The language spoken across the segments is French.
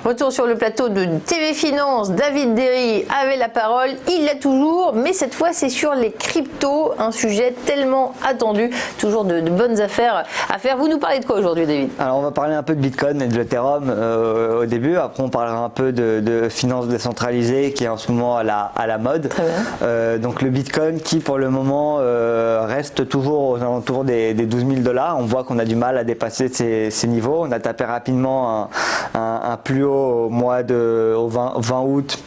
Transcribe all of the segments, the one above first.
Retour sur le plateau de TV Finance, David Derry avait la parole, il l'a toujours, mais cette fois c'est sur les cryptos, un sujet tellement attendu, toujours de bonnes affaires à faire. Vous nous parlez de quoi aujourd'hui, David? Alors on va parler un peu de Bitcoin et de l'Ethereum au début, après on parlera un peu de finances décentralisées qui est en ce moment à la mode. Donc le Bitcoin qui pour le moment reste toujours aux alentours des 12 000 $. On voit qu'on a du mal à dépasser ces niveaux. On a tapé rapidement un plus haut au 20 août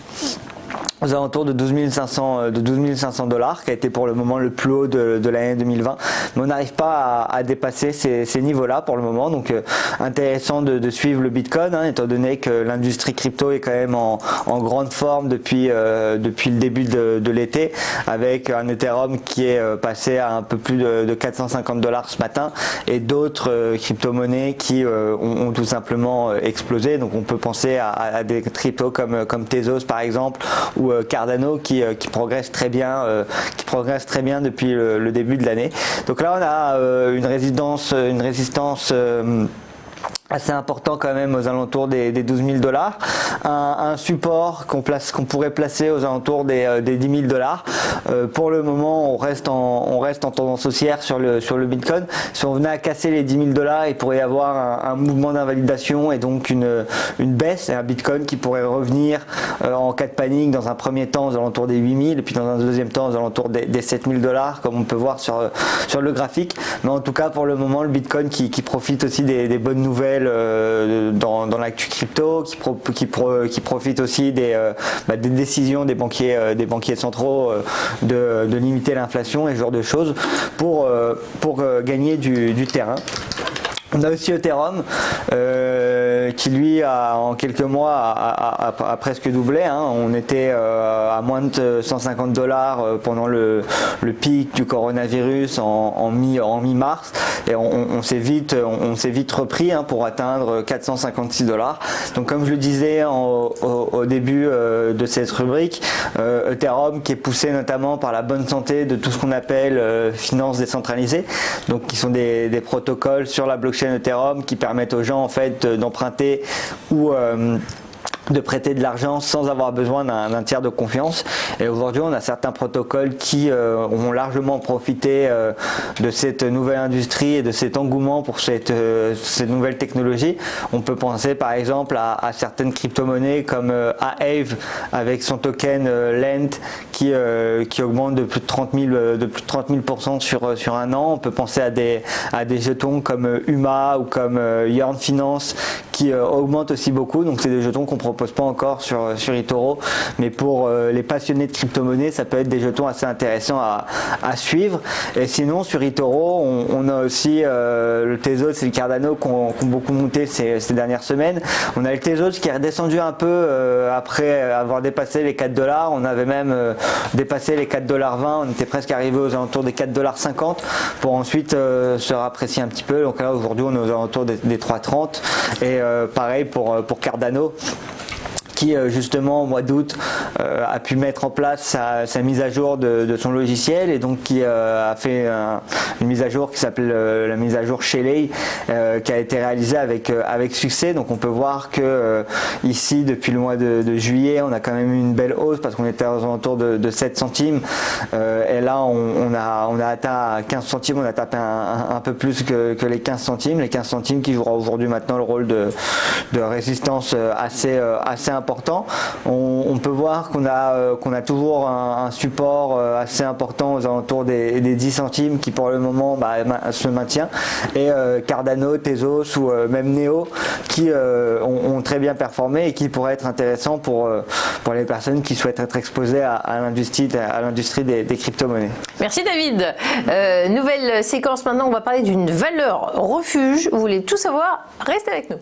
aux alentours de 12 500 $, qui a été pour le moment le plus haut de l'année 2020. Mais on n'arrive pas à dépasser ces niveaux-là pour le moment. Donc intéressant de suivre le Bitcoin, étant donné que l'industrie crypto est quand même en grande forme depuis le début de l'été, avec un Ethereum qui est passé à un peu plus de 450 $ ce matin, et d'autres crypto-monnaies qui ont tout simplement explosé. Donc on peut penser à des cryptos comme Tezos par exemple, ou Cardano qui progresse très bien, depuis le début de l'année. Donc là on a une résistance assez important quand même aux alentours des 12 000 $, un support qu'on pourrait placer aux alentours des 10 000 $. Pour le moment on reste en tendance haussière sur le Bitcoin. Si on venait à casser les 10 000 $, il pourrait y avoir un mouvement d'invalidation et donc une baisse, et un Bitcoin qui pourrait revenir en cas de panique dans un premier temps aux alentours des 8 000 et puis dans un deuxième temps aux alentours des 7 000 $, comme on peut voir sur le graphique. Mais en tout cas pour le moment le Bitcoin qui profite aussi des bonnes nouvelles dans l'actu crypto, qui profite aussi des décisions des banquiers centraux de limiter l'inflation et ce genre de choses pour gagner du terrain. On a aussi Ethereum qui lui en quelques mois a presque doublé. On était à moins de 150 $ pendant le pic du coronavirus en mi-mars, et on s'est vite repris pour atteindre 456 $. Donc comme je le disais au début de cette rubrique, Ethereum qui est poussé notamment par la bonne santé de tout ce qu'on appelle finances décentralisées, donc qui sont des protocoles sur la blockchain Ethereum qui permettent aux gens en fait d'emprunter ou de prêter de l'argent sans avoir besoin d'un tiers de confiance. Et aujourd'hui on a certains protocoles qui ont largement profité de cette nouvelle industrie et de cet engouement pour cette nouvelle technologie. On peut penser par exemple à certaines crypto-monnaies comme Aave avec son token Lent qui augmente de plus de 30 000% sur un an. On peut penser à des jetons comme UMA ou comme Yearn Finance qui augmentent aussi beaucoup. Donc c'est des jetons qu'on propose pas encore sur eToro, mais pour les passionnés de crypto-monnaie ça peut être des jetons assez intéressants à suivre. Et sinon sur eToro on a aussi le Tezos et le Cardano qui ont beaucoup monté ces dernières semaines. On a le Tezos qui est redescendu un peu après avoir dépassé les 4 $. On avait même dépassé les 4,20 $, on était presque arrivé aux alentours des 4,50 $ pour ensuite se rapprécier un petit peu. Donc là aujourd'hui on est aux alentours des 3,30 $. Et pareil pour Cardano qui justement au mois d'août a pu mettre en place sa mise à jour de son logiciel, et donc qui a fait une mise à jour qui s'appelle la mise à jour Shelley, qui a été réalisée avec succès. Donc on peut voir que ici depuis le mois de juillet on a quand même eu une belle hausse parce qu'on était aux alentours de 7 centimes, et là on a atteint 15 centimes, on a tapé un peu plus que les 15 centimes qui jouera aujourd'hui maintenant le rôle de résistance assez important. On peut voir qu'on a toujours un support assez important aux alentours des 10 centimes qui pour le moment se maintient, et Cardano, Tezos ou même Neo qui ont très bien performé et qui pourraient être intéressants pour les personnes qui souhaitent être exposées à l'industrie des crypto-monnaies. Merci David. Nouvelle séquence maintenant, on va parler d'une valeur refuge. Vous voulez tout savoir? Restez avec nous.